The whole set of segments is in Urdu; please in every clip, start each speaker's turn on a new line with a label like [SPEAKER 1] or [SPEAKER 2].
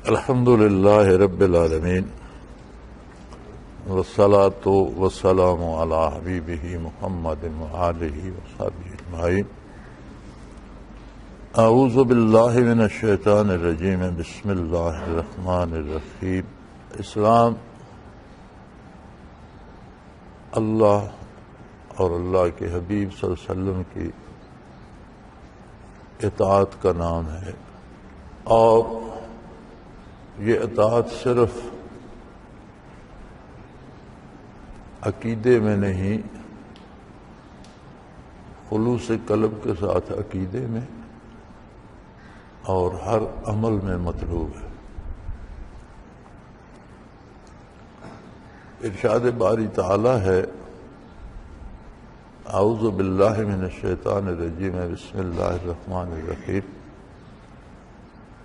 [SPEAKER 1] الحمد للہ رب العالمین والصلاة والسلام علی حبیبہ محمد وآلہ وصحبہ اجمعین. اعوذ باللہ من الشیطان الرجیم. بسم اللہ الرحمن الرحیم. اسلام اللہ اور اللہ کے حبیب صلی اللہ علیہ وسلم کی اطاعت کا نام ہے، اور یہ اطاعت صرف عقیدے میں نہیں، خلوص قلب کے ساتھ عقیدے میں اور ہر عمل میں مطلوب ہے. ارشاد باری تعالی ہے، اعوذ باللہ من الشیطان الرجیم. بسم اللہ الرحمن الرحیم.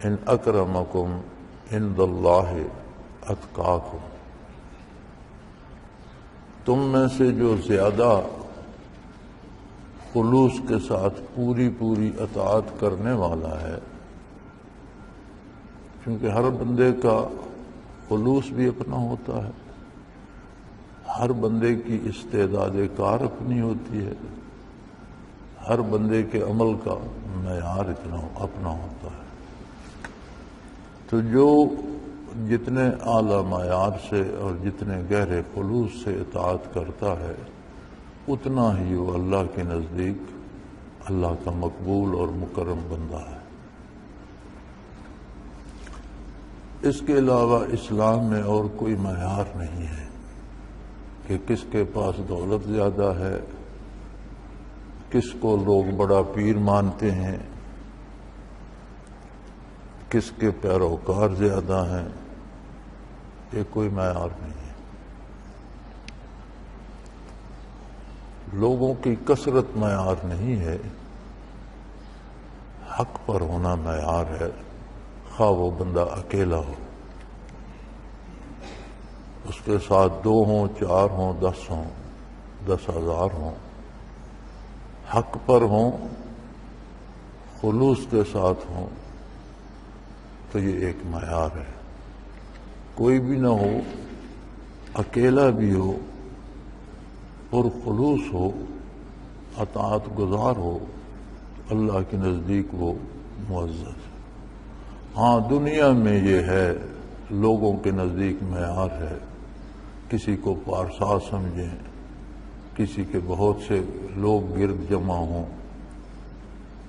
[SPEAKER 1] ان اکرمکم عند اللہ اتقاکم. تم میں سے جو زیادہ خلوص کے ساتھ پوری اطاعت کرنے والا ہے، کیونکہ ہر بندے کا خلوص بھی اپنا ہوتا ہے، ہر بندے کی استعداد کار اپنی ہوتی ہے، ہر بندے کے عمل کا معیار اپنا ہوتا ہے. تو جو جتنے اعلیٰ معیار سے اور جتنے گہرے خلوص سے اطاعت کرتا ہے، اتنا ہی وہ اللہ کے نزدیک اللہ کا مقبول اور مکرم بندہ ہے. اس کے علاوہ اسلام میں اور کوئی معیار نہیں ہے کہ کس کے پاس دولت زیادہ ہے، کس کو لوگ بڑا پیر مانتے ہیں، کس کے پیروکار زیادہ ہیں. یہ کوئی معیار نہیں ہے. لوگوں کی کثرت معیار نہیں ہے، حق پر ہونا معیار ہے. خواہ وہ بندہ اکیلا ہو، اس کے ساتھ 2 ہوں، 4 ہوں، 10 ہوں، 10,000 ہوں، حق پر ہوں، خلوص کے ساتھ ہوں، تو یہ ایک معیار ہے. کوئی بھی نہ ہو، اکیلا بھی ہو، پرخلوص ہو، اطاعت گزار ہو، اللہ کے نزدیک وہ معزز ہے. ہاں، دنیا میں یہ ہے، لوگوں کے نزدیک معیار ہے. کسی کو پارسا سمجھیں، کسی کے بہت سے لوگ گرد جمع ہوں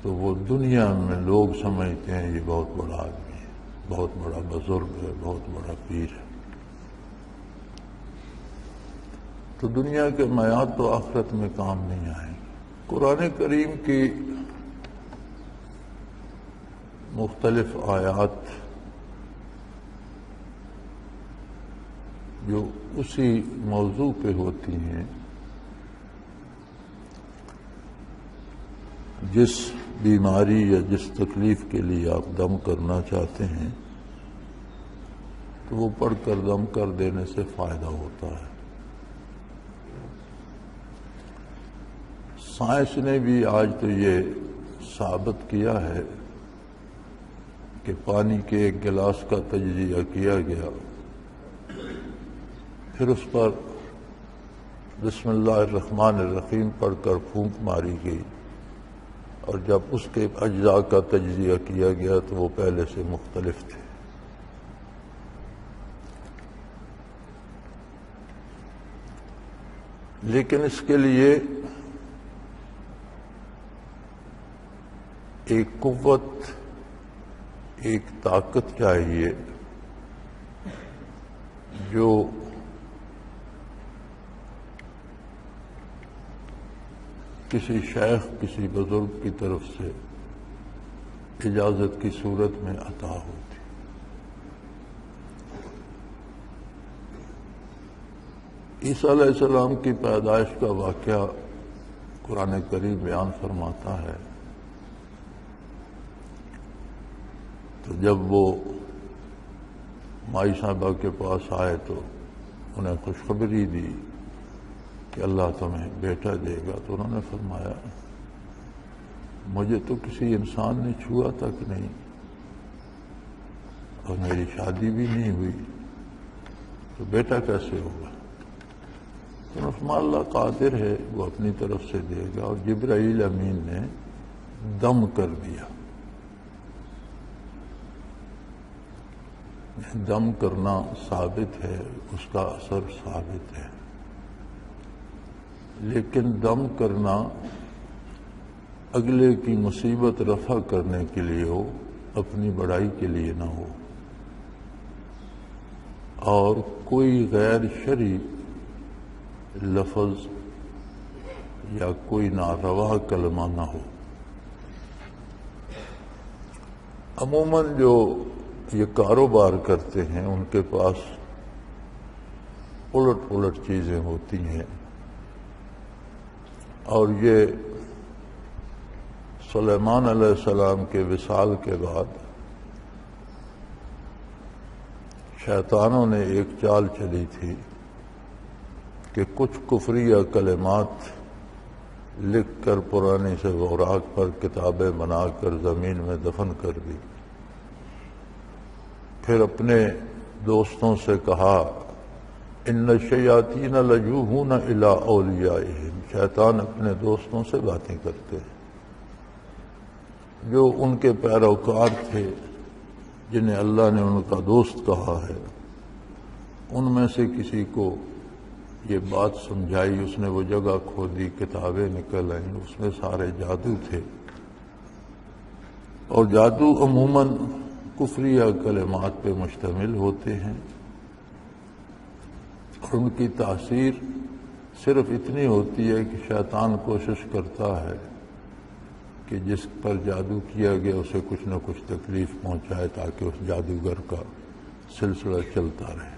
[SPEAKER 1] تو وہ دنیا میں لوگ سمجھتے ہیں یہ بہت بڑا آدمی ہے، بہت بڑا بزرگ ہے، بہت بڑا پیر ہے. تو دنیا کے معیار تو آخرت میں کام نہیں آئیں. قرآن کریم کی مختلف آیات جو اسی موضوع پہ ہوتی ہیں، جس بیماری یا جس تکلیف کے لیے آپ دم کرنا چاہتے ہیں تو وہ پڑھ کر دم کر دینے سے فائدہ ہوتا ہے. سائنس نے بھی آج تو یہ ثابت کیا ہے کہ پانی کے ایک گلاس کا تجزیہ کیا گیا، پھر اس پر بسم اللہ الرحمن الرحیم پڑھ کر پھونک ماری گئی، اور جب اس کے اجزاء کا تجزیہ کیا گیا تو وہ پہلے سے مختلف تھے. لیکن اس کے لیے ایک قوت، ایک طاقت چاہیے جو کسی شیخ، کسی بزرگ کی طرف سے اجازت کی صورت میں عطا ہوتی. عیسیٰ علیہ السلام کی پیدائش کا واقعہ قرآن کریم بیان فرماتا ہے. تو جب وہ مائی صاحبہ کے پاس آئے تو انہیں خوشخبری دی کہ اللہ تمہیں بیٹا دے گا. تو انہوں نے فرمایا مجھے تو کسی انسان نے چھوا تک نہیں، اور میری شادی بھی نہیں ہوئی تو بیٹا کیسے ہوگا؟ تو اللہ قادر ہے، وہ اپنی طرف سے دے گا۔ اور جبرائیل امین نے دم کر دیا۔ دم کرنا ثابت ہے، اس کا اثر ثابت ہے، لیکن دم کرنا اگلے کی مصیبت رفع کرنے کے لیے ہو، اپنی بڑائی کے لیے نہ ہو، اور کوئی غیر شرعی لفظ یا کوئی ناروا کلمہ نہ ہو۔ عموماً جو یہ کاروبار کرتے ہیں ان کے پاس الٹ پلٹ چیزیں ہوتی ہیں، اور یہ سلیمان علیہ السلام کے وصال کے بعد شیطانوں نے ایک چال چلی تھی کہ کچھ کفریہ کلمات لکھ کر پرانی سے اوراق پر کتابیں بنا کر زمین میں دفن کر دی، پھر اپنے دوستوں سے کہا ان الشیاطین لجوہون الی اولیائہم، شیطان اپنے دوستوں سے باتیں کرتے ہیں۔ جو ان کے پیروکار تھے جنہیں اللہ نے ان کا دوست کہا ہے، ان میں سے کسی کو یہ بات سمجھائی، اس نے وہ جگہ کھودی، کتابیں نکل آئیں، اس میں سارے جادو تھے۔ اور جادو عموماً کفریہ کلمات پہ مشتمل ہوتے ہیں، اور ان کی تاثیر صرف اتنی ہوتی ہے کہ شیطان کوشش کرتا ہے کہ جس پر جادو کیا گیا اسے کچھ نہ کچھ تکلیف پہنچائے تاکہ اس جادوگر کا سلسلہ چلتا رہے۔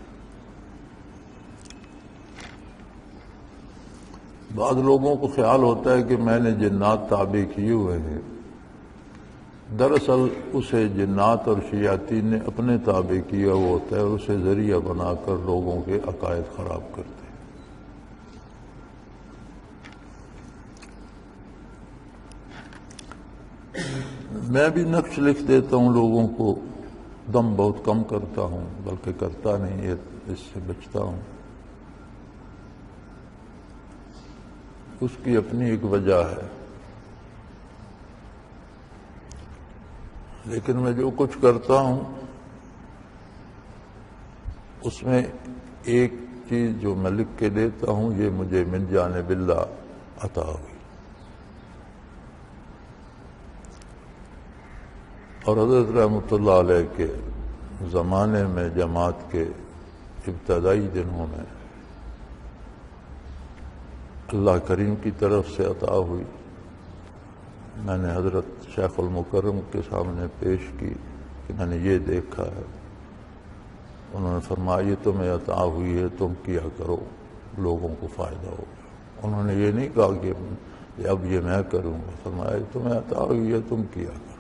[SPEAKER 1] بعض لوگوں کو خیال ہوتا ہے کہ میں نے جنات تابع کیے ہوئے ہیں، دراصل اسے جنات اور شیاطین نے اپنے تابع کیا ہوا ہوتا ہے، اور اسے ذریعہ بنا کر لوگوں کے عقائد خراب کرتے ہیں۔ میں بھی نقش لکھ دیتا ہوں لوگوں کو، دم بہت کم کرتا ہوں، بلکہ کرتا نہیں، اس سے بچتا ہوں۔ اس کی اپنی ایک وجہ ہے، لیکن میں جو کچھ کرتا ہوں اس میں ایک چیز جو میں لکھ کے دیتا ہوں، یہ مجھے من جانب اللہ عطا ہوئی۔ اور حضرت رحمۃ اللہ علیہ کے زمانے میں جماعت کے ابتدائی دنوں میں اللہ کریم کی طرف سے عطا ہوئی۔ میں نے حضرت شیخ المکرم کے سامنے پیش کی کہ میں نے یہ دیکھا ہے۔ انہوں نے فرمایا یہ تمہیں عطا ہوئی ہے، تم کیا کرو، لوگوں کو فائدہ ہوگا۔ انہوں نے یہ نہیں کہا کہ اب یہ میں کروں گا، فرمایا یہ تمہیں عطا ہوئی ہے، تم کیا کرو۔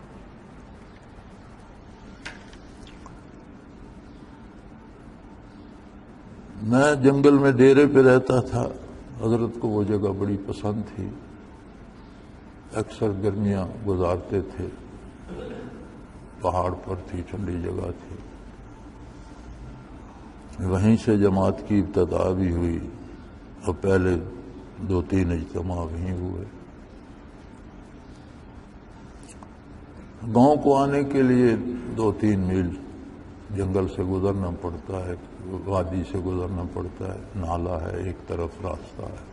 [SPEAKER 1] میں جنگل میں ڈیرے پہ رہتا تھا، حضرت کو وہ جگہ بڑی پسند تھی، اکثر گرمیاں گزارتے تھے، پہاڑ پر تھی، ٹھنڈی جگہ تھی۔ وہیں سے جماعت کی ابتدا بھی ہوئی، اور پہلے 2-3 اجتماع وہیں ہوئے۔ گاؤں کو آنے کے لیے 2-3 میل جنگل سے گزرنا پڑتا ہے، وادی سے گزرنا پڑتا ہے، نالا ہے، ایک طرف راستہ ہے۔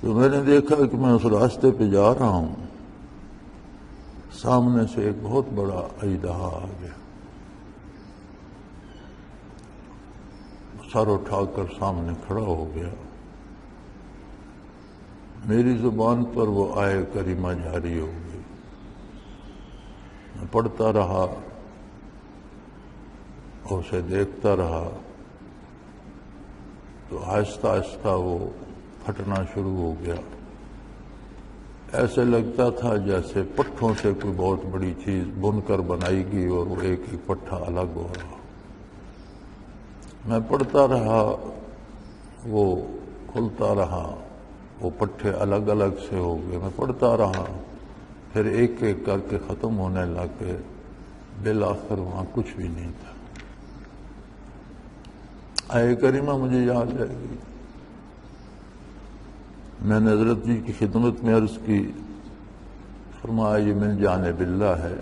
[SPEAKER 1] تو میں نے دیکھا کہ میں اس راستے پہ جا رہا ہوں، سامنے سے ایک بہت بڑا اژدہا آ گیا، سر اٹھا کر سامنے کھڑا ہو گیا۔ میری زبان پر وہ آیہ کریمہ جاری ہو گئی، میں پڑھتا رہا اور اسے دیکھتا رہا، تو آہستہ آہستہ وہ پھٹنا شروع ہو گیا۔ ایسے لگتا تھا جیسے پٹھوں سے کوئی بہت بڑی چیز بن کر بنائی گئی اور وہ ایک ایک پٹھا الگ ہو رہا۔ میں پڑھتا رہا، وہ کھلتا رہا، وہ پٹھے الگ الگ سے ہو گئے، میں پڑھتا رہا، پھر ایک ایک کر کے ختم ہونے لگ گئے، بالآخر وہاں کچھ بھی نہیں تھا۔ آیہ کریمہ مجھے یاد رہ گئی۔ میں نے حضرت جی کی خدمت میں عرض کی، فرمایا یہ من جانب اللہ ہے،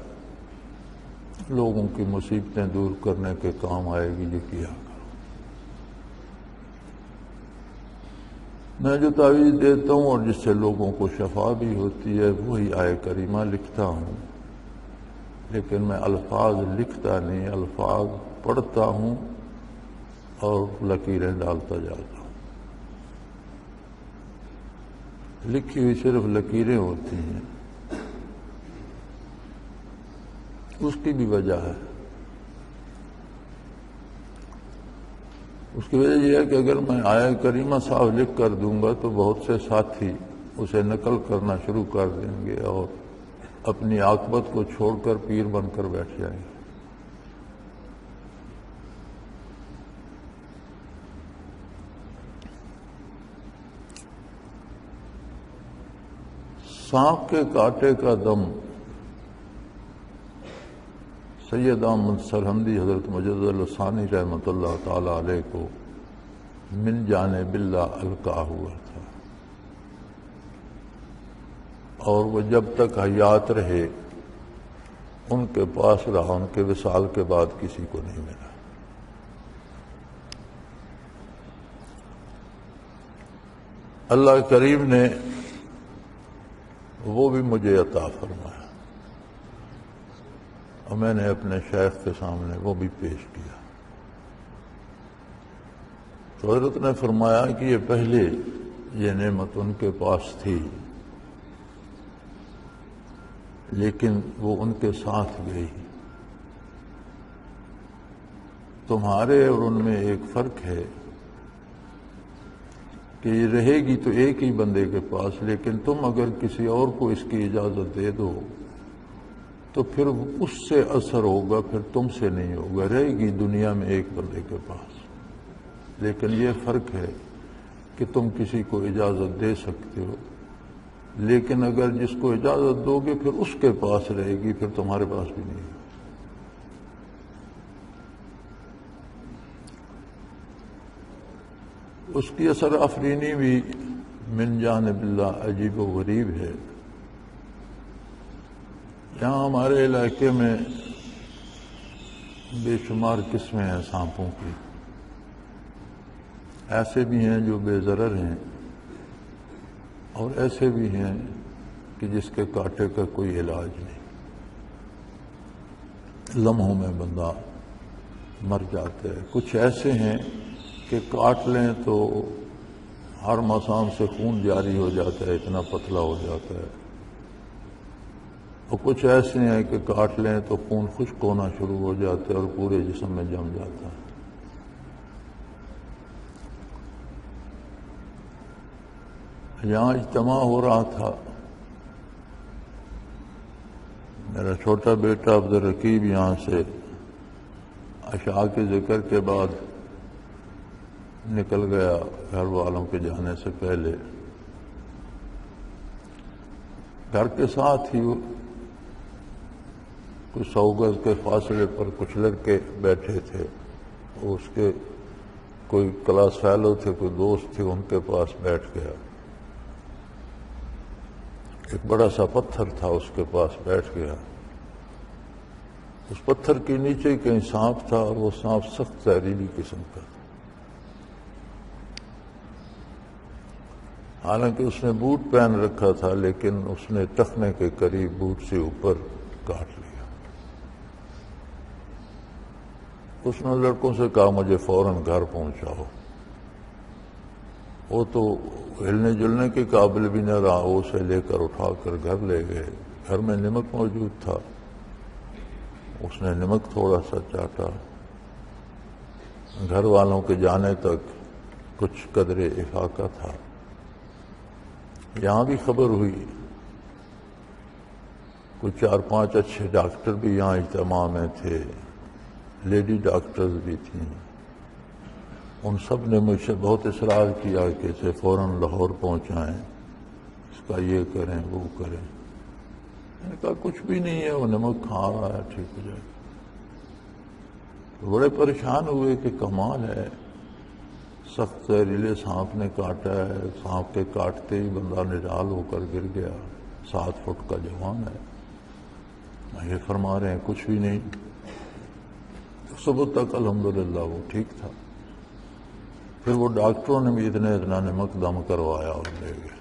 [SPEAKER 1] لوگوں کی مصیبتیں دور کرنے کے کام آئے گی، یہ کیا کرو۔ میں جو تعویذ دیتا ہوں اور جس سے لوگوں کو شفا بھی ہوتی ہے وہی آیہ کریمہ لکھتا ہوں، لیکن میں الفاظ لکھتا نہیں، الفاظ پڑھتا ہوں اور لکیریں ڈالتا جاتا ہوں۔ لکھی ہوئی صرف لکیریں ہوتی ہیں۔ اس کی بھی وجہ ہے، اس کی وجہ یہ ہے کہ اگر میں آیہ کریمہ صاحب لکھ کر دوں گا تو بہت سے ساتھی اسے نقل کرنا شروع کر دیں گے اور اپنی عاقبت کو چھوڑ کر پیر بن کر بیٹھ جائیں گے۔ سانپ کے کاٹے کا دم سید احمد سرہندی حضرت مجدد الثانی رحمۃ اللہ تعالی علیہ کو من جانب اللہ القا ہوا تھا، اور وہ جب تک حیات رہے ان کے پاس رہا، ان کے وصال کے بعد کسی کو نہیں ملا۔ اللہ کریم نے وہ بھی مجھے عطا فرمایا اور میں نے اپنے شیخ کے سامنے وہ بھی پیش کیا۔ تو حضرت نے فرمایا کہ یہ پہلے یہ نعمت ان کے پاس تھی، لیکن وہ ان کے ساتھ گئی۔ تمہارے اور ان میں ایک فرق ہے کہ یہ رہے گی تو ایک ہی بندے کے پاس، لیکن تم اگر کسی اور کو اس کی اجازت دے دو تو پھر اس سے اثر ہوگا، پھر تم سے نہیں ہوگا، رہے گی دنیا میں ایک بندے کے پاس۔ لیکن یہ فرق ہے کہ تم کسی کو اجازت دے سکتے ہو، لیکن اگر جس کو اجازت دو گے پھر اس کے پاس رہے گی، پھر تمہارے پاس بھی نہیں ہوگی۔ اس کی اثر آفرینی بھی من جانب اللہ عجیب و غریب ہے۔ یہاں ہمارے علاقے میں بے شمار قسمیں ہیں سانپوں کی، ایسے بھی ہیں جو بے ضرر ہیں اور ایسے بھی ہیں کہ جس کے کاٹے کا کوئی علاج نہیں، لمحوں میں بندہ مر جاتا ہے۔ کچھ ایسے ہیں کہ کاٹ لیں تو ہر مسام سے خون جاری ہو جاتا ہے، اتنا پتلا ہو جاتا ہے، اور کچھ ایسے ہیں کہ کاٹ لیں تو خون خشک ہونا شروع ہو جاتا ہے اور پورے جسم میں جم جاتا ہے۔ یہاں اجتماع ہو رہا تھا، میرا چھوٹا بیٹا عبدالرقیب یہاں سے عشاء کے ذکر کے بعد نکل گیا گھر والوں کے جانے سے پہلے۔ گھر کے ساتھ ہی کچھ 100 گز کے فاصلے پر کچھ لڑکے بیٹھے تھے، اس کے کوئی کلاس فیلو تھے، کوئی دوست تھے، ان کے پاس بیٹھ گیا۔ ایک بڑا سا پتھر تھا، اس کے پاس بیٹھ گیا۔ اس پتھر کے نیچے کہیں سانپ تھا، اور وہ سانپ سخت زہریلی قسم کا تھا۔ حالانکہ اس نے بوٹ پہن رکھا تھا، لیکن اس نے ٹخنے کے قریب بوٹ سے اوپر کاٹ لیا۔ اس نے لڑکوں سے کہا مجھے فوراً گھر پہنچاؤ۔ وہ تو ہلنے جلنے کے قابل بھی نہ رہا، وہ اسے لے کر اٹھا کر گھر لے گئے۔ گھر میں نمک موجود تھا، اس نے نمک تھوڑا سا چاٹا۔ گھر والوں کے جانے تک کچھ قدرے افاقہ تھا۔ یہاں بھی خبر ہوئی، کچھ 4-5 اچھے ڈاکٹر بھی یہاں اجتماع میں تھے، لیڈی ڈاکٹرز بھی تھیں۔ ان سب نے مجھ سے بہت اصرار کیا کہ اسے فوراً لاہور پہنچائیں، اس کا یہ کریں وہ کریں، میں نے کہا کچھ بھی نہیں ہے، وہ نمک کھا رہا ہے، ٹھیک ہو جائے گا۔ تو بڑے پریشان ہوئے کہ کمال ہے، سخت زہریلے سانپ نے کاٹا ہے، سانپ کے کاٹتے ہی بندہ نڈال ہو کر گر گیا، 7 فٹ کا جوان ہے، یہ فرما رہے ہیں کچھ بھی نہیں۔ صبح تک الحمدللہ وہ ٹھیک تھا، پھر وہ ڈاکٹروں نے بھی اتنا نمک دم کروایا اور لے گئے۔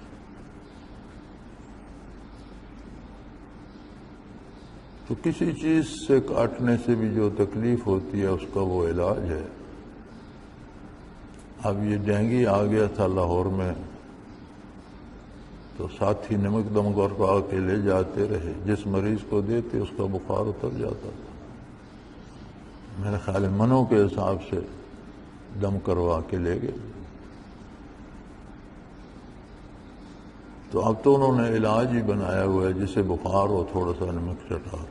[SPEAKER 1] تو کسی چیز سے کاٹنے سے بھی جو تکلیف ہوتی ہے اس کا وہ علاج ہے۔ اب یہ ڈینگی آ گیا تھا لاہور میں، تو ساتھی نمک دم کروا کے لے جاتے رہے، جس مریض کو دیتے اس کا بخار اتر جاتا تھا۔ میرے خیال ہے منوں کے حساب سے دم کروا کے لے گئے۔ تو اب تو انہوں نے علاج ہی بنایا ہوا ہے، جسے بخار ہو تھوڑا سا نمک چٹا،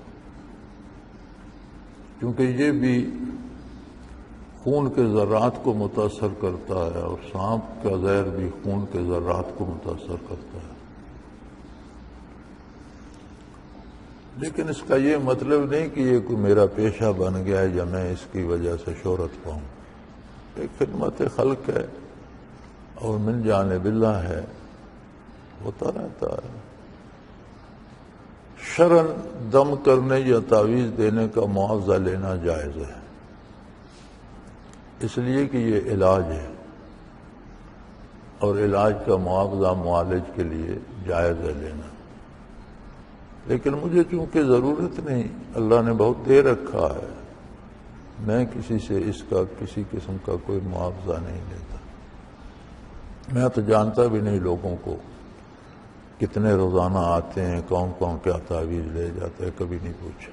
[SPEAKER 1] کیونکہ یہ بھی خون کے ذرات کو متاثر کرتا ہے، اور سانپ کا زہر بھی خون کے ذرات کو متاثر کرتا ہے۔ لیکن اس کا یہ مطلب نہیں کہ یہ کوئی میرا پیشہ بن گیا ہے یا میں اس کی وجہ سے شہرت پاؤں۔ ایک خدمت خلق ہے اور من جانب اللہ ہے، ہوتا رہتا ہے۔ شرعاً دم کرنے یا تعویذ دینے کا معاوضہ لینا جائز ہے، اس لیے کہ یہ علاج ہے، اور علاج کا معاوضہ معالج کے لیے جائز ہے لینا۔ لیکن مجھے چونکہ ضرورت نہیں، اللہ نے بہت دے رکھا ہے، میں کسی سے اس کا کسی قسم کا کوئی معاوضہ نہیں لیتا۔ میں تو جانتا بھی نہیں لوگوں کو کتنے روزانہ آتے ہیں، کون کون کیا تعویذ لے جاتا ہے، کبھی نہیں پوچھا۔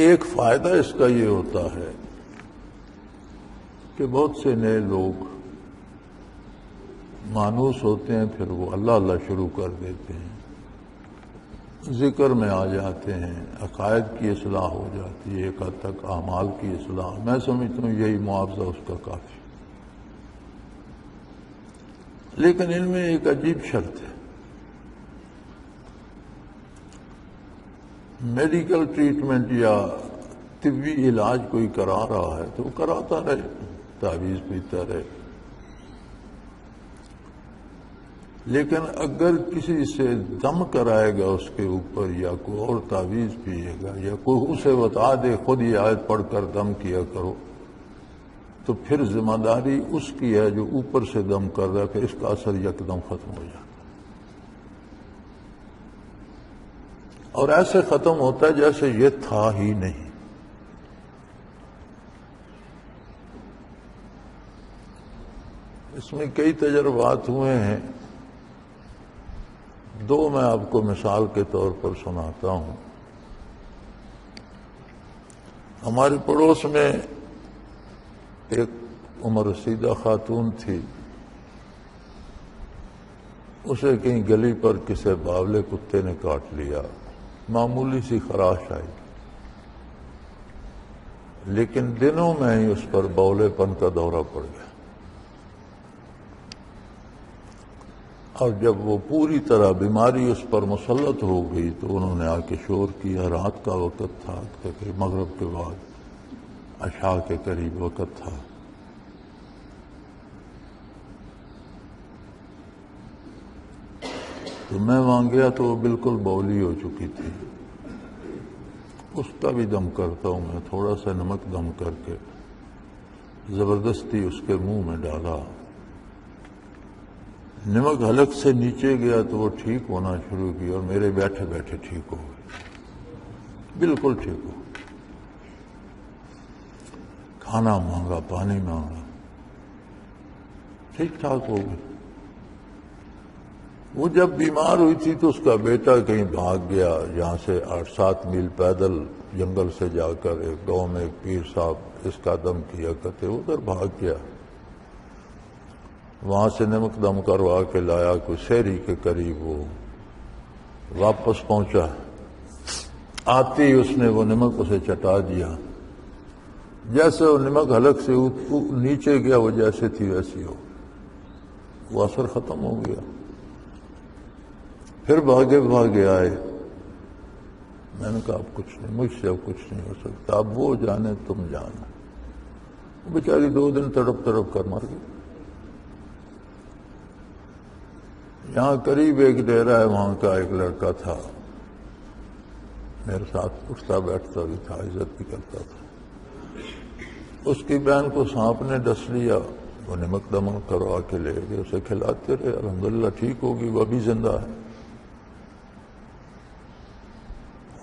[SPEAKER 1] ایک فائدہ اس کا یہ ہوتا ہے کہ بہت سے نئے لوگ مانوس ہوتے ہیں، پھر وہ اللہ اللہ شروع کر دیتے ہیں، ذکر میں آ جاتے ہیں، عقائد کی اصلاح ہو جاتی ہے، ایک حد تک اعمال کی اصلاح۔ میں سمجھتا ہوں یہی معاوضہ اس کا کافی۔ لیکن ان میں ایک عجیب شرط ہے، میڈیکل ٹریٹمنٹ یا طبی علاج کوئی کرا رہا ہے تو وہ کراتا رہے، تعویذ پیتا رہے، لیکن اگر کسی سے دم کرائے گا اس کے اوپر، یا کوئی اور تعویذ پیے گا، یا کوئی اسے بتا دے خود یہ آیت پڑھ کر دم کیا کرو، تو پھر ذمہ داری اس کی ہے جو اوپر سے دم کر رہا ہے، پھر اس کا اثر یکدم ختم ہو جاتا ہے، اور ایسے ختم ہوتا ہے جیسے یہ تھا ہی نہیں۔ اس میں کئی تجربات ہوئے ہیں، 2 میں آپ کو مثال کے طور پر سناتا ہوں۔ ہمارے پڑوس میں ایک عمر رسیدہ خاتون تھی، اسے کہیں گلی پر کسی باولے کتے نے کاٹ لیا، معمولی سی خراش آئی، لیکن دنوں میں ہی اس پر بولے پن کا دورہ پڑ گیا، اور جب وہ پوری طرح بیماری اس پر مسلط ہو گئی تو انہوں نے آ کے شور کیا۔ رات کا وقت تھا، مغرب کے بعد عشاء کے قریب وقت تھا، تو میں وہاں گیا تو وہ بالکل بولی ہو چکی تھی۔ اس کا بھی دم کرتا ہوں میں، تھوڑا سا نمک دم کر کے زبردستی اس کے منہ میں ڈالا، نمک حلق سے نیچے گیا تو وہ ٹھیک ہونا شروع کی، اور میرے بیٹھے بیٹھے ٹھیک ہو گئے، بالکل ٹھیک ہو۔ کھانا مانگا، پانی مانگا، ٹھیک ٹھاک ہو گئی۔ وہ جب بیمار ہوئی تھی تو اس کا بیٹا کہیں بھاگ گیا، یہاں سے 8-7 میل پیدل جنگل سے جا کر ایک گاؤں میں ایک پیر صاحب اس کا دم کیا کرتے، ادھر بھاگ گیا، وہاں سے نمک دم کروا کے لایا، کوئی سحری کے قریب وہ واپس پہنچا، آتے ہی اس نے وہ نمک اسے چٹا دیا، جیسے وہ نمک حلق سے نیچے گیا وہ جیسے تھی ویسی ہو، وہ اثر ختم ہو گیا۔ پھر بھاگے بھاگے آئے. میں نے کہا اب کچھ نہیں، مجھ سے اب کچھ نہیں ہو سکتا، اب وہ جانے تم جانا. بیچاری 2 دن تڑپ تڑپ کر مر گئی. یہاں قریب ایک ڈیرا ہے، وہاں کا ایک لڑکا تھا، میرے ساتھ اٹھتا بیٹھتا بھی تھا، عزت بھی کرتا تھا. اس کی بہن کو سانپ نے ڈس لیا، وہ نمک دمن کروا کے لے گئے، اسے کھلاتے رہے، الحمدللہ ٹھیک ہوگی، وہ ابھی زندہ ہے.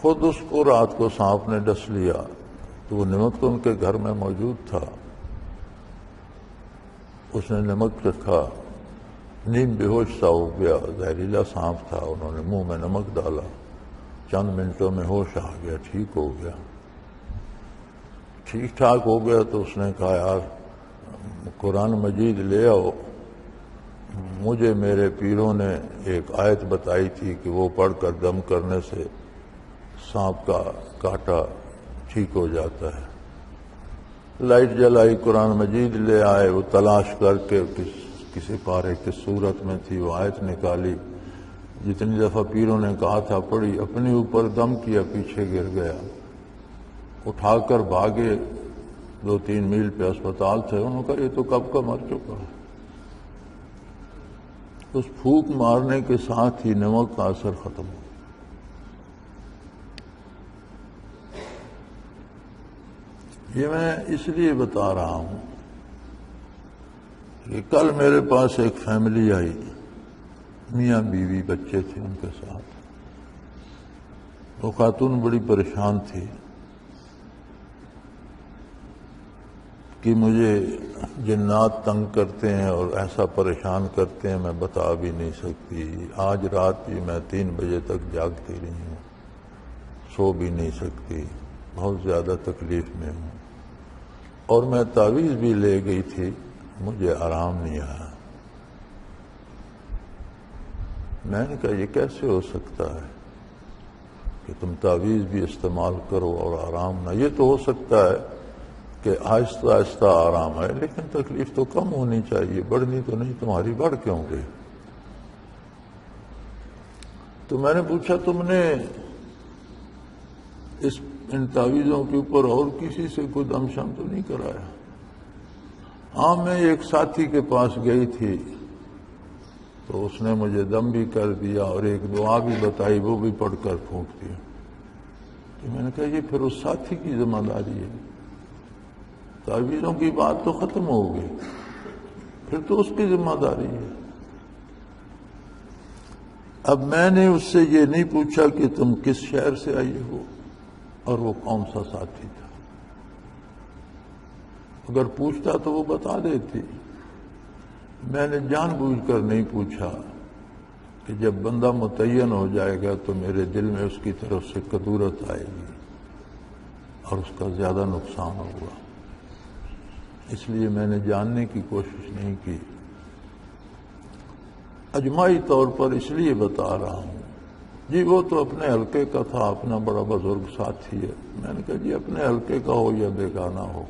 [SPEAKER 1] خود اس کو رات کو سانپ نے ڈس لیا تو وہ نمک تو ان کے گھر میں موجود تھا. اس نے نمک رکھا، نیم بے ہوش سا ہو گیا، زہریلا سانپ تھا، انہوں نے منہ میں نمک ڈالا، چند منٹوں میں ہوش آ گیا، ٹھیک ہو گیا. ٹھیک ٹھاک ہو گیا تو اس نے کہا یار قرآن مجید لے آؤ، مجھے میرے پیروں نے ایک آیت بتائی تھی کہ وہ پڑھ کر دم کرنے سے سانپ کا کاٹا ٹھیک ہو جاتا ہے. لائٹ جلائی، قرآن مجید لے آئے، وہ تلاش کر کے کسی پارے کی صورت میں تھی، وہ آیت نکالی، جتنی دفعہ پیروں نے کہا تھا پڑھی، اپنے اوپر دم کیا، پیچھے گر گیا. اٹھا کر بھاگے، 2-3 میل پہ اسپتال تھے، انہوں نے کہا یہ تو کب کا مر چکا ہے. اس پھونک مارنے کے ساتھ ہی نمک کا اثر ختم ہو. یہ میں اس لیے بتا رہا ہوں کہ کل میرے پاس ایک فیملی آئی، میاں بیوی بچے تھے ان کے ساتھ. وہ خاتون بڑی پریشان تھی کہ مجھے جنات تنگ کرتے ہیں اور ایسا پریشان کرتے ہیں، میں بتا بھی نہیں سکتی. آج رات بھی میں 3 بجے تک جاگتی رہی ہوں، سو بھی نہیں سکتی، بہت زیادہ تکلیف میں ہوں. اور میں تعویذ بھی لے گئی تھی، مجھے آرام نہیں آیا. میں نے کہا یہ کیسے ہو سکتا ہے کہ تم تعویذ بھی استعمال کرو اور آرام نہ؟ یہ تو ہو سکتا ہے کہ آہستہ آہستہ آرام آئے، لیکن تکلیف تو کم ہونی چاہیے، بڑھنی تو نہیں. تمہاری بڑھ کیوں گئی؟ تو میں نے پوچھا تم نے ان تعویذوں کے اوپر اور کسی سے کوئی دم شم تو نہیں کرایا؟ ہاں میں ایک ساتھی کے پاس گئی تھی تو اس نے مجھے دم بھی کر دیا اور ایک دعا بھی بتائی، وہ بھی پڑھ کر پھونک دیا. تو میں نے کہا یہ پھر اس ساتھی کی ذمہ داری ہے، تعویذوں کی بات تو ختم ہو گئی، پھر تو اس کی ذمہ داری ہے. اب میں نے اس سے یہ نہیں پوچھا کہ تم کس شہر سے آئی ہو اور وہ کون سا ساتھی تھا. اگر پوچھتا تو وہ بتا دیتی. میں نے جان بوجھ کر نہیں پوچھا کہ جب بندہ متعین ہو جائے گا تو میرے دل میں اس کی طرف سے کدورت آئے گی اور اس کا زیادہ نقصان ہوگا. اس لیے میں نے جاننے کی کوشش نہیں کی. اجماعی طور پر اس لیے بتا رہا ہوں. جی وہ تو اپنے حلقے کا تھا، اپنا بڑا بزرگ ساتھی ہے. میں نے کہا جی اپنے حلقے کا ہو یا بیگانہ ہو،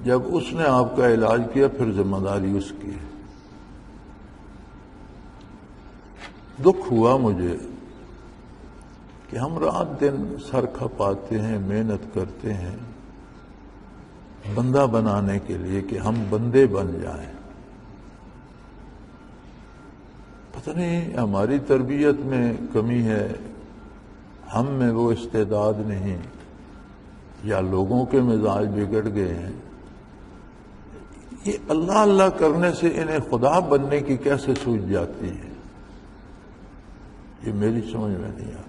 [SPEAKER 1] جب اس نے آپ کا علاج کیا پھر ذمہ داری اس کی ہے. دکھ ہوا مجھے کہ ہم رات دن سر کھپاتے ہیں، محنت کرتے ہیں بندہ بنانے کے لیے کہ ہم بندے بن جائیں. پتہ نہیں ہماری تربیت میں کمی ہے، ہم میں وہ استعداد نہیں، یا لوگوں کے مزاج بگڑ گئے ہیں. یہ اللہ اللہ کرنے سے انہیں خدا بننے کی کیسے سوچ جاتی ہے، یہ میری سمجھ میں نہیں آتی.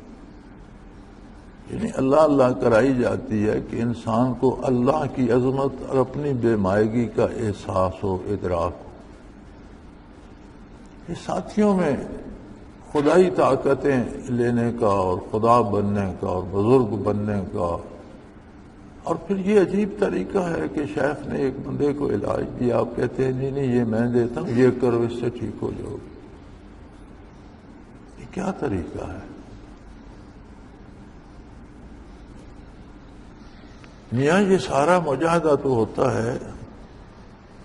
[SPEAKER 1] یعنی اللہ اللہ کرائی جاتی ہے کہ انسان کو اللہ کی عظمت اور اپنی بے مائگی کا احساس ہو، ادراک ہو. یہ ساتھیوں میں خدائی طاقتیں لینے کا اور خدا بننے کا اور بزرگ بننے کا. اور پھر یہ عجیب طریقہ ہے کہ شیخ نے ایک بندے کو علاج دیا، آپ کہتے ہیں نہیں نہیں یہ میں دیتا ہوں، یہ کرو اس سے ٹھیک ہو جاؤ. یہ کیا طریقہ ہے؟ میاں یہ سارا مجاہدہ تو ہوتا ہے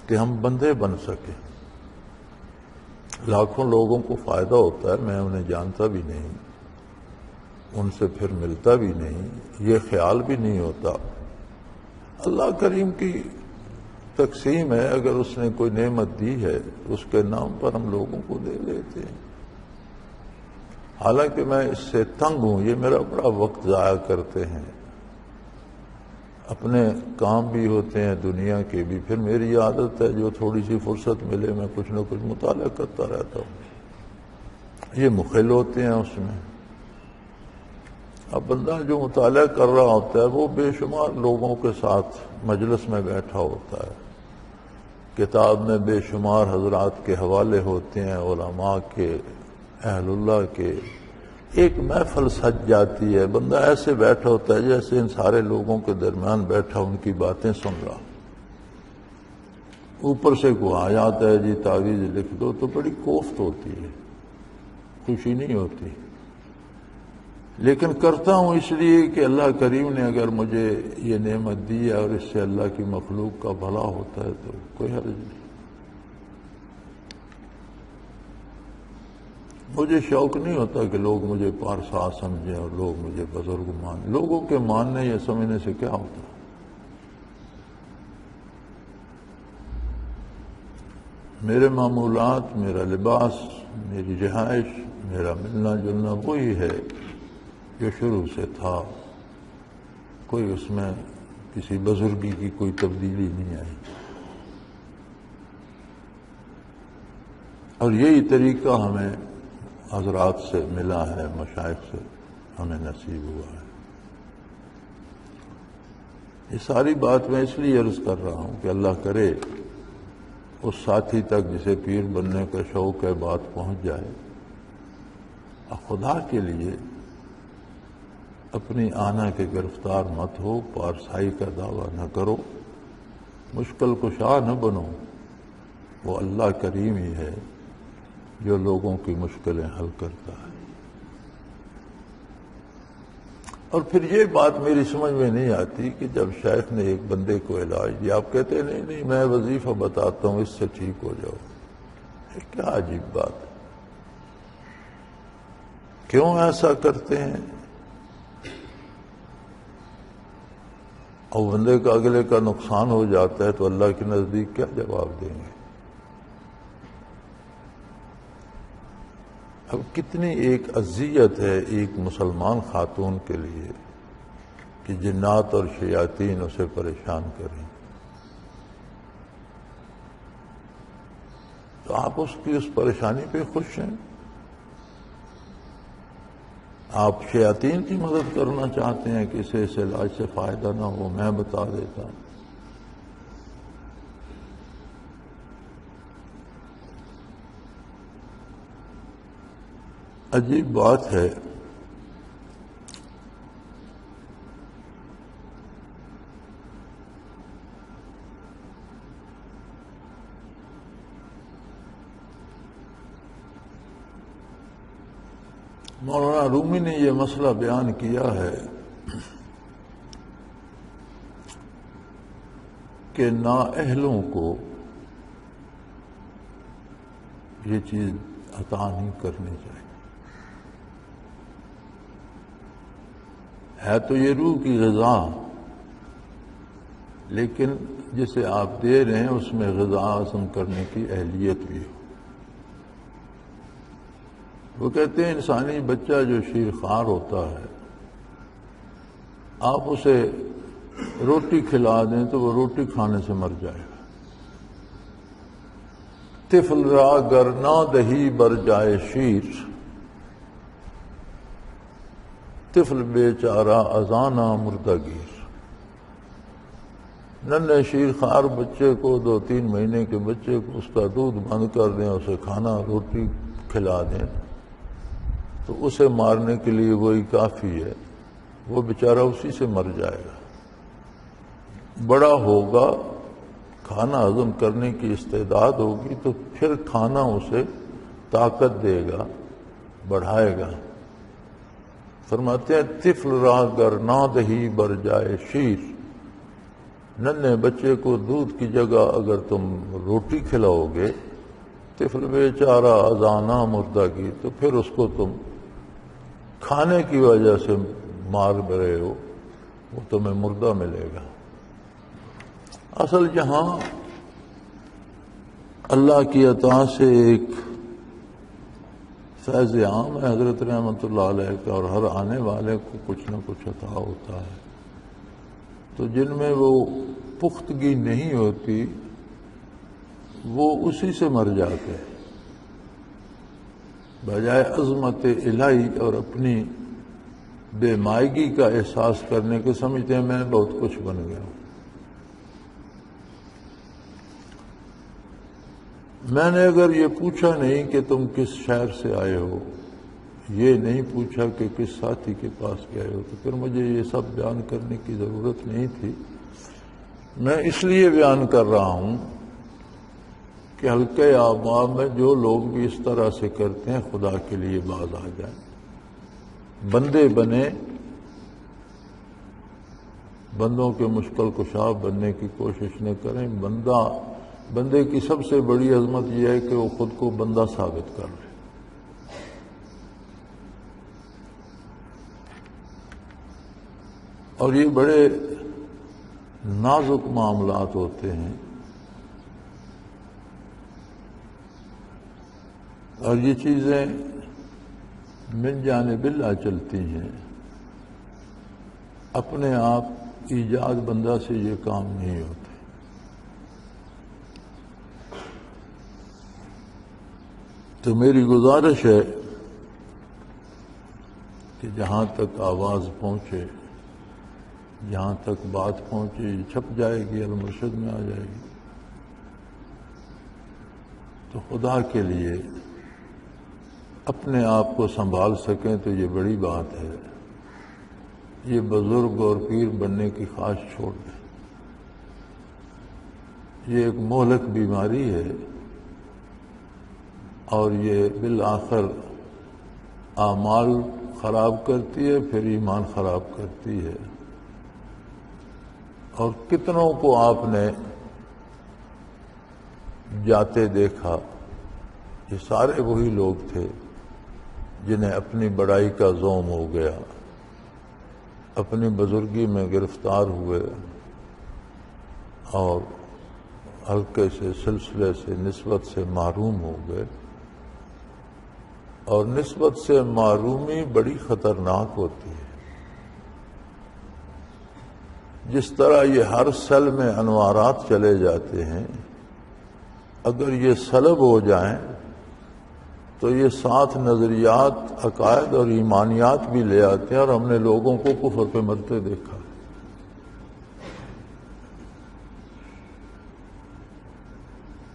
[SPEAKER 1] کہ ہم بندے بن سکیں. لاکھوں لوگوں کو فائدہ ہوتا ہے، میں انہیں جانتا بھی نہیں، ان سے پھر ملتا بھی نہیں، یہ خیال بھی نہیں ہوتا۔ اللہ کریم کی تقسیم ہے، اگر اس نے کوئی نعمت دی ہے اس کے نام پر ہم لوگوں کو دے دیتے ہیں۔ حالانکہ میں اس سے تنگ ہوں، یہ میرا بڑا وقت ضائع کرتے ہیں، اپنے کام بھی ہوتے ہیں دنیا کے بھی، پھر میری عادت ہے جو تھوڑی سی فرصت ملے میں کچھ نہ کچھ مطالعہ کرتا رہتا ہوں، یہ مخل ہوتے ہیں اس میں۔ اب بندہ جو مطالعہ کر رہا ہوتا ہے وہ بے شمار لوگوں کے ساتھ مجلس میں بیٹھا ہوتا ہے، کتاب میں بے شمار حضرات کے حوالے ہوتے ہیں، علماء کے، اہل اللہ کے، ایک محفل سج جاتی ہے، بندہ ایسے بیٹھا ہوتا ہے جیسے ان سارے لوگوں کے درمیان بیٹھا ان کی باتیں سن رہا، اوپر سے کوئی آ جاتا ہے جی تعویذ لکھ دو، تو بڑی کوفت ہوتی ہے، خوشی نہیں ہوتی، لیکن کرتا ہوں اس لیے کہ اللہ کریم نے اگر مجھے یہ نعمت دی ہے اور اس سے اللہ کی مخلوق کا بھلا ہوتا ہے تو کوئی حرج نہیں۔ مجھے شوق نہیں ہوتا کہ لوگ مجھے پارسا سمجھیں اور لوگ مجھے بزرگ مانیں، لوگوں کے ماننے یا سمجھنے سے کیا ہوتا ہے؟ میرے معمولات، میرا لباس، میری رہائش، میرا ملنا جلنا وہی ہے جو شروع سے تھا، کوئی اس میں کسی بزرگی کی کوئی تبدیلی نہیں آئی، اور یہی طریقہ ہمیں حضرات سے ملا ہے، مشائخ سے ہمیں نصیب ہوا ہے۔ یہ ساری بات میں اس لیے عرض کر رہا ہوں کہ اللہ کرے اس ساتھی تک جسے پیر بننے کا شوق ہے بات پہنچ جائے، اور خدا کے لیے اپنی آنا کے گرفتار مت ہو، پارسائی کا دعویٰ نہ کرو، مشکل کشا نہ بنو، وہ اللہ کریم ہی ہے جو لوگوں کی مشکلیں حل کرتا ہے۔ اور پھر یہ بات میری سمجھ میں نہیں آتی کہ جب شیخ نے ایک بندے کو علاج دیا، آپ کہتے ہیں نہیں میں وظیفہ بتاتا ہوں اس سے ٹھیک ہو جاؤ، یہ کیا عجیب بات ہے، کیوں ایسا کرتے ہیں؟ اور بندے کا اگلے کا نقصان ہو جاتا ہے تو اللہ کے نزدیک کیا جواب دیں گے؟ اب کتنی ایک اذیت ہے ایک مسلمان خاتون کے لیے کہ جنات اور شیاطین اسے پریشان کریں، تو آپ اس کی اس پریشانی پہ خوش ہیں؟ آپ شیاطین کی مدد کرنا چاہتے ہیں کہ اسے اس علاج سے فائدہ نہ ہو، میں بتا دیتا ہوں۔ عجیب بات ہے، مولانا رومی نے یہ مسئلہ بیان کیا ہے کہ نااہلوں کو یہ چیز عطا نہیں کرنی چاہیے، ہے تو یہ روح کی غذا، لیکن جسے آپ دے رہے ہیں اس میں غذا ہضم کرنے کی اہلیت بھی ہو۔ وہ کہتے ہیں انسانی بچہ جو شیر خوار ہوتا ہے، آپ اسے روٹی کھلا دیں تو وہ روٹی کھانے سے مر جائے گا۔ طفل را گر نہ دہی بر جائے شیر، طفل بیچارہ ازانا مردہ گیر۔ ننھے شیر خوار بچے کو، 2-3 مہینے کے بچے کو اس کا دودھ بند کر دیں، اسے کھانا روٹی کھلا دیں تو اسے مارنے کے لیے وہی کافی ہے، وہ بیچارہ اسی سے مر جائے گا۔ بڑا ہوگا، کھانا ہضم کرنے کی استعداد ہوگی تو پھر کھانا اسے طاقت دے گا، بڑھائے گا۔ فرماتے ہیں طفل را گر نہ دہی بر جائے شیر، ننھے بچے کو دودھ کی جگہ اگر تم روٹی کھلاؤ گے طفل بیچارہ اذانہ مردہ کی، تو پھر اس کو تم کھانے کی وجہ سے مار رہے ہو، وہ تمہیں مردہ ملے گا۔ اصل جہاں اللہ کی عطا سے ایک فیض عام ہے حضرت رحمۃ اللہ علیہ کا، اور ہر آنے والے کو کچھ نہ کچھ عطا ہوتا ہے، تو جن میں وہ پختگی نہیں ہوتی وہ اسی سے مر جاتے ہیں، بجائے عظمت الہی اور اپنی بے مائگی کا احساس کرنے کے سمجھتے ہیں میں بہت کچھ بن گیا ہوں۔ میں نے اگر یہ پوچھا نہیں کہ تم کس شہر سے آئے ہو، یہ نہیں پوچھا کہ کس ساتھی کے پاس گئے ہو، تو پھر مجھے یہ سب بیان کرنے کی ضرورت نہیں تھی۔ میں اس لیے بیان کر رہا ہوں کہ حلقہ آبا میں جو لوگ بھی اس طرح سے کرتے ہیں خدا کے لیے باز آ جائیں، بندے بنے، بندوں کے مشکل کشا بننے کی کوشش نہ کریں۔ بندے کی سب سے بڑی عظمت یہ ہے کہ وہ خود کو بندہ ثابت کر لے۔ اور یہ بڑے نازک معاملات ہوتے ہیں، اور یہ چیزیں من جانب اللہ چلتی ہیں، اپنے آپ ایجاد بندہ سے یہ کام نہیں ہوتے۔ تو میری گزارش ہے کہ جہاں تک آواز پہنچے، جہاں تک بات پہنچے، یہ چھپ جائے گی، المرشد میں آ جائے گی، تو خدا کے لیے اپنے آپ کو سنبھال سکیں تو یہ بڑی بات ہے۔ یہ بزرگ اور پیر بننے کی خواہش چھوڑ دیں، یہ ایک مہلک بیماری ہے، اور یہ بالآخر اعمال خراب کرتی ہے، پھر ایمان خراب کرتی ہے۔ اور کتنوں کو آپ نے جاتے دیکھا، یہ سارے وہی لوگ تھے جنہیں اپنی بڑائی کا زوم ہو گیا، اپنی بزرگی میں گرفتار ہوئے، اور حلقے سے، سلسلے سے، نسبت سے محروم ہو گئے۔ اور نسبت سے محرومی بڑی خطرناک ہوتی ہے۔ جس طرح یہ ہر سیل میں انوارات چلے جاتے ہیں، اگر یہ سلب ہو جائیں تو یہ ساتھ نظریات، عقائد اور ایمانیات بھی لے آتے ہیں، اور ہم نے لوگوں کو کفر پہ مرتے دیکھا۔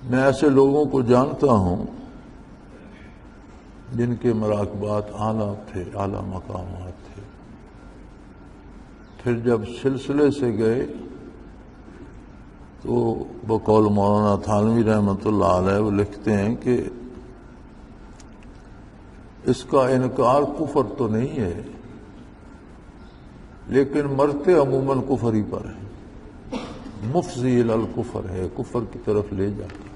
[SPEAKER 1] میں ایسے لوگوں کو جانتا ہوں جن کے مراقبات اعلیٰ تھے، اعلیٰ مقامات تھے، پھر جب سلسلے سے گئے تو بقول مولانا تھانوی رحمۃ اللہ علیہ وہ لکھتے ہیں کہ اس کا انکار کفر تو نہیں ہے، لیکن مرتے عموماً کفر ہی پر ہے، مفضی الی الکفر ہے، کفر کی طرف لے جاتا۔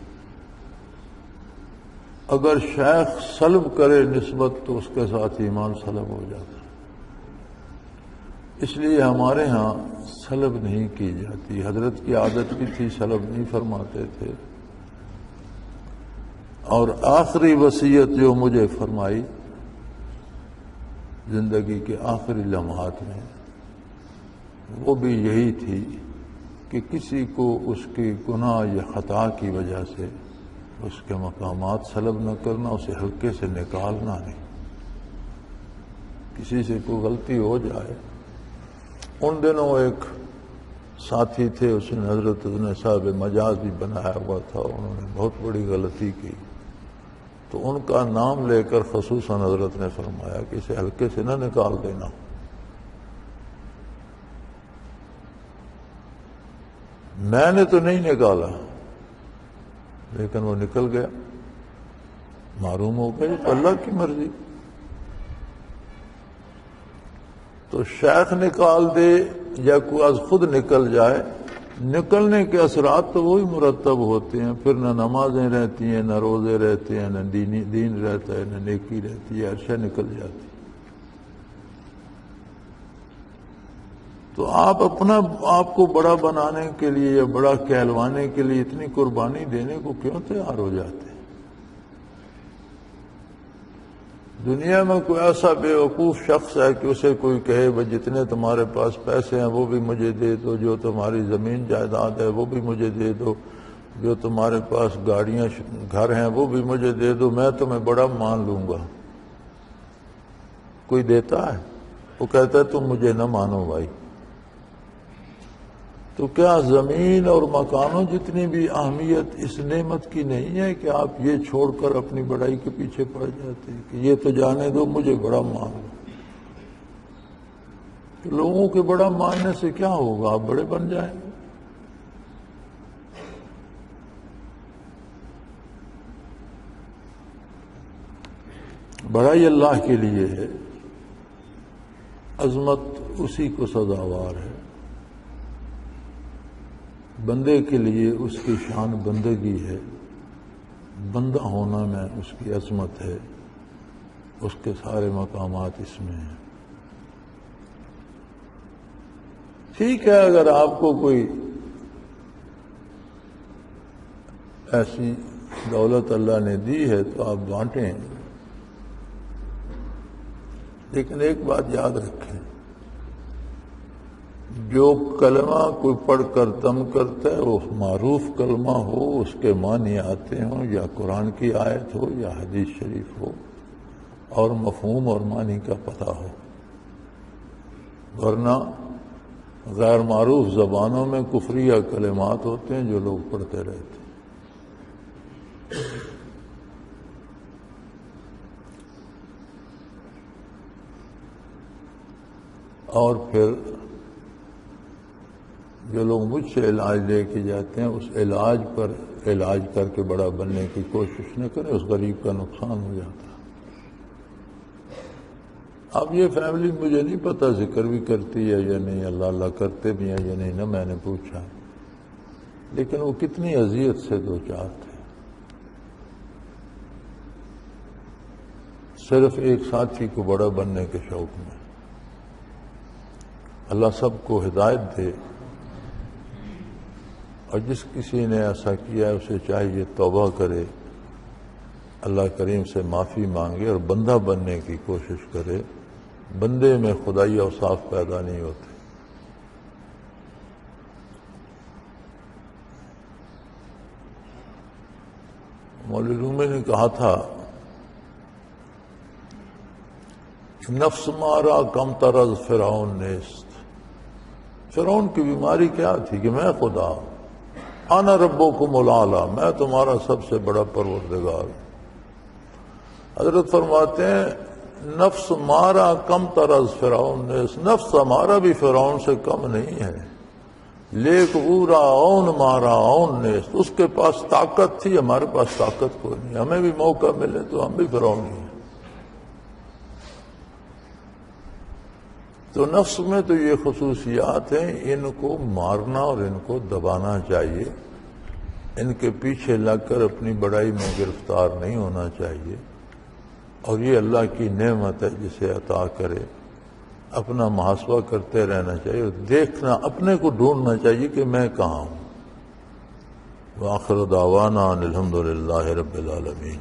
[SPEAKER 1] اگر شیخ سلب کرے نسبت تو اس کے ساتھ ایمان سلب ہو جاتا، اس لیے ہمارے ہاں سلب نہیں کی جاتی۔ حضرت کی عادت بھی تھی، سلب نہیں فرماتے تھے۔ اور آخری وصیت جو مجھے فرمائی زندگی کے آخری لمحات میں، وہ بھی یہی تھی کہ کسی کو اس کی گناہ یا خطا کی وجہ سے اس کے مقامات سلب نہ کرنا، اسے حلقے سے نکالنا نہیں۔ کسی سے کوئی غلطی ہو جائے، ان دنوں ایک ساتھی تھے، اس نے حضرت صاحب مجاز بھی بنایا ہوا تھا، انہوں نے بہت بڑی غلطی کی، تو ان کا نام لے کر خصوصاً حضرت نے فرمایا کہ اسے حلقے سے نہ نکال دینا۔ میں نے تو نہیں نکالا، لیکن وہ نکل گیا، معروم ہو گئی، اللہ کی مرضی۔ تو شیخ نکال دے یا کوئی از خود نکل جائے، نکلنے کے اثرات تو وہی مرتب ہوتے ہیں، پھر نہ نمازیں رہتی ہیں، نہ روزے رہتے ہیں، نہ دین رہتا ہے، نہ نیکی رہتی ہے، عرشہ نکل جاتی ہے۔ تو آپ آپ کو بڑا بنانے کے لیے یا بڑا کہلوانے کے لیے اتنی قربانی دینے کو کیوں تیار ہو جاتے ہیں؟ دنیا میں کوئی ایسا بے وقوف شخص ہے کہ اسے کوئی کہے بھائی جتنے تمہارے پاس پیسے ہیں وہ بھی مجھے دے دو، جو تمہاری زمین جائیداد ہے وہ بھی مجھے دے دو، جو تمہارے پاس گاڑیاں گھر ہیں وہ بھی مجھے دے دو، میں تمہیں بڑا مان لوں گا؟ کوئی دیتا ہے؟ وہ کہتا ہے تم مجھے نہ مانو بھائی۔ تو کیا زمین اور مکانوں جتنی بھی اہمیت اس نعمت کی نہیں ہے کہ آپ یہ چھوڑ کر اپنی بڑائی کے پیچھے پڑ جاتے ہیں کہ یہ تو جانے دو، مجھے بڑا مان لو؟ تو لوگوں کے بڑا ماننے سے کیا ہوگا؟ آپ بڑے بن جائیں گے۔ بڑائی اللہ کے لیے ہے، عظمت اسی کو سزاوار ہے۔ بندے کے لیے اس کی شان بندگی ہے، بندہ ہونا میں اس کی عظمت ہے، اس کے سارے مقامات اس میں ہیں۔ ٹھیک ہے، اگر آپ کو کوئی ایسی دولت اللہ نے دی ہے تو آپ بانٹیں، لیکن ایک بات یاد رکھیں، جو کلمہ کوئی پڑھ کر دم کرتا ہے وہ معروف کلمہ ہو، اس کے معنی آتے ہوں، یا قرآن کی آیت ہو یا حدیث شریف ہو، اور مفہوم اور معنی کا پتہ ہو، ورنہ غیر معروف زبانوں میں کفریہ کلمات ہوتے ہیں جو لوگ پڑھتے رہتے ہیں۔ اور پھر جو لوگ مجھ سے علاج لے کے جاتے ہیں اس علاج پر علاج کر کے بڑا بننے کی کوشش نہ کریں، اس غریب کا نقصان ہو جاتا ہے۔ اب یہ فیملی مجھے نہیں پتا ذکر بھی کرتی ہے یا نہیں، اللہ اللہ کرتے بھی ہیں یا نہیں، نہ میں نے پوچھا، لیکن وہ کتنی اذیت سے دو چار تھے۔ صرف ایک ساتھی کو بڑا بننے کے شوق میں۔ اللہ سب کو ہدایت دے، اور جس کسی نے ایسا کیا ہے اسے چاہیے توبہ کرے، اللہ کریم سے معافی مانگے اور بندہ بننے کی کوشش کرے۔ بندے میں خدائی اوصاف پیدا نہیں ہوتے۔ مولوی رومی نے کہا تھا، نفس مارا کم طرز فرعون نیست۔ فرعون کی بیماری کیا تھی کہ میں خدا ہوں، انا ربکم الاعلی، میں تمہارا سب سے بڑا پروردگار ہوں۔ حضرت فرماتے ہیں نفس مارا کم طرز فرعون نیست، نفس ہمارا بھی فرعون سے کم نہیں ہے، لیک اورا اون مارا اون نیست، اس کے پاس طاقت تھی، ہمارے پاس طاقت کوئی نہیں، ہمیں بھی موقع ملے تو ہم بھی فرعون ہی ہیں۔ تو نفس میں تو یہ خصوصیات ہیں، ان کو مارنا اور ان کو دبانا چاہیے، ان کے پیچھے لگ کر اپنی بڑائی میں گرفتار نہیں ہونا چاہیے، اور یہ اللہ کی نعمت ہے جسے عطا کرے، اپنا محاسبہ کرتے رہنا چاہیے، اور دیکھنا، اپنے کو ڈھونڈنا چاہیے کہ میں کہاں ہوں۔ وآخر دعوانا ان الحمدللہ رب العالمین۔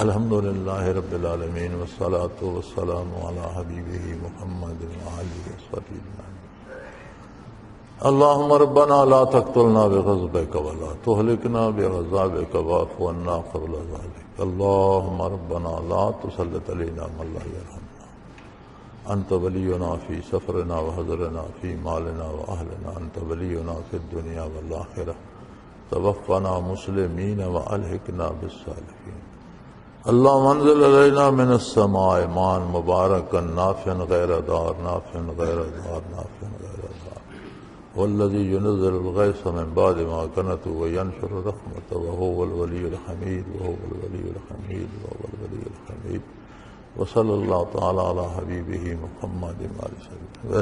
[SPEAKER 1] الحمدللہ رب العالمین والصلاة والسلام علی حبیبہ محمد وآلہ وصحبہ اجمعین۔ اللہم ربنا لا تقتلنا بغضبک ولا تہلکنا بعذابک واعف عنا قبل ذلک۔ اللہم ربنا لا تسلط علینا من لا یرحمنا، انت ولینا فی سفرنا وحضرنا فی مالنا واہلنا، انت ولینا فی الدنیا والآخرہ، توفنا مسلمین والحقنا بالصالحین۔ اللہم انزل علینا من السماء ماء مبارکا نافعا غیر ضار، نافعا غیر ضار، نافعا غیر ضار، والذی ینزل الغیث من بعد ما قنطوا وینشر رحمتہ وهو الولی الحمید، وهو الولی الحمید، وهو الولی الحمید۔ وصلی اللہ تعالی علی حبیبہ محمد وآلہ وسلم۔